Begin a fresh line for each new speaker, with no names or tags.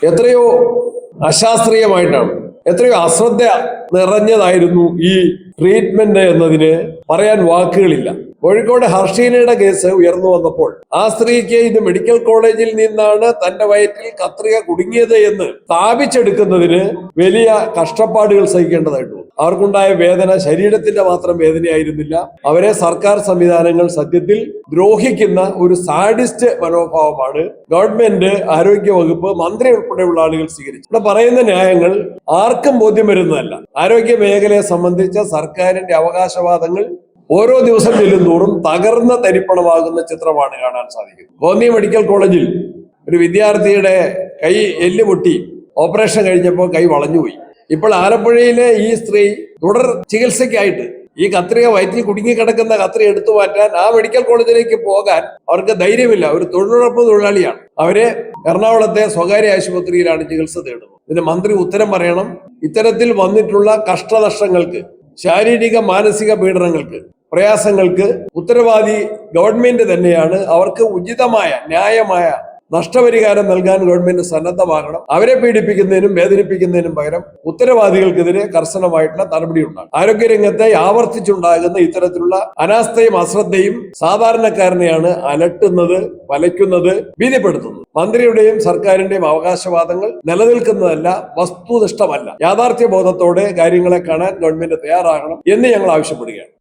എത്രയോ അശാസ്ത്രീയമായിട്ടാണ്, എത്രയോ അശ്രദ്ധ നിറഞ്ഞതായിരുന്നു ഈ ട്രീറ്റ്മെന്റ് എന്നതിന് പറയാൻ വാക്കുകളില്ല. കോഴിക്കോട് ഹർഷീനയുടെ കേസ് ഉയർന്നു വന്നപ്പോൾ ആ സ്ത്രീക്ക് ഇത് മെഡിക്കൽ കോളേജിൽ നിന്നാണ് തന്റെ വയറ്റിൽ കത്രിക കുടുങ്ങിയത് എന്ന് സ്ഥാപിച്ചെടുക്കുന്നതിന് വലിയ കഷ്ടപ്പാടുകൾ സഹിക്കേണ്ടതായിട്ടു. അവർക്കുണ്ടായ വേദന ശരീരത്തിന്റെ മാത്രം വേദനയായിരുന്നില്ല. അവരെ സർക്കാർ സംവിധാനങ്ങൾ സത്യത്തിൽ ദ്രോഹിക്കുന്ന ഒരു സാഡിസ്റ്റ് മനോഭാവമാണ് ഗവൺമെന്റ്, ആരോഗ്യ വകുപ്പ്, മന്ത്രി ഉൾപ്പെടെയുള്ള ആളുകൾ സ്വീകരിച്ചു. ഇവിടെ പറയുന്ന ന്യായങ്ങൾ ആർക്കും ബോധ്യം വരുന്നതല്ല. ആരോഗ്യ മേഖലയെ സംബന്ധിച്ച സർക്കാരിന്റെ അവകാശവാദങ്ങൾ ഓരോ ദിവസം ചെല്ലുന്തോറും തകർന്ന തരിപ്പണമാകുന്ന ചിത്രമാണ് കാണാൻ സാധിക്കുന്നത്. കോന്നി മെഡിക്കൽ കോളേജിൽ ഒരു വിദ്യാർത്ഥിയുടെ കൈ എല്ല് പൊട്ടി ഓപ്പറേഷൻ കഴിഞ്ഞപ്പോൾ കൈ വളഞ്ഞുപോയി. ഇപ്പോൾ ആലപ്പുഴയിലെ ഈ സ്ത്രീ തുടർ ചികിത്സയ്ക്കായിട്ട് ഈ കത്രിക വയറ്റിൽ കുടുങ്ങിക്കിടക്കുന്ന കത്രിക എടുത്തു മാറ്റാൻ ആ മെഡിക്കൽ കോളേജിലേക്ക് പോകാൻ അവർക്ക് ധൈര്യമില്ല. ഒരു തൊഴിലുറപ്പ് തൊഴിലാളിയാണ്. അവരെ എറണാകുളത്തെ സ്വകാര്യ ആശുപത്രിയിലാണ് ചികിത്സ തേടുന്നത്. ഇതിന് മന്ത്രി ഉത്തരം പറയണം. ഇത്തരത്തിൽ വന്നിട്ടുള്ള കഷ്ടനഷ്ടങ്ങൾക്ക്, ശാരീരിക മാനസിക പീഡനങ്ങൾക്ക്, പ്രയാസങ്ങൾക്ക് ഉത്തരവാദി ഗവൺമെന്റ് തന്നെയാണ്. അവർക്ക് ഉചിതമായ ന്യായമായ നഷ്ടപരിഹാരം നൽകാൻ ഗവൺമെന്റ് സന്നദ്ധമാകണം. അവരെ പീഡിപ്പിക്കുന്നതിനും വേദനിപ്പിക്കുന്നതിനും പകരം ഉത്തരവാദികൾക്കെതിരെ കർശനമായിട്ടുള്ള നടപടി ഉണ്ടാകും. ആരോഗ്യരംഗത്തെ ആവർത്തിച്ചുണ്ടാകുന്ന ഇത്തരത്തിലുള്ള അനാസ്ഥയും അശ്രദ്ധയും സാധാരണക്കാരനെയാണ് അലട്ടുന്നത്, വലയ്ക്കുന്നത്, ഭീതിപ്പെടുത്തുന്നത്. മന്ത്രിയുടെയും സർക്കാരിന്റെയും അവകാശവാദങ്ങൾ നിലനിൽക്കുന്നതല്ല, വസ്തുനിഷ്ഠമല്ല. യാഥാർത്ഥ്യ ബോധത്തോടെ കാര്യങ്ങളെ കാണാൻ ഗവൺമെന്റ് തയ്യാറാകണം എന്ന് ഞങ്ങൾ ആവശ്യപ്പെടുകയാണ്.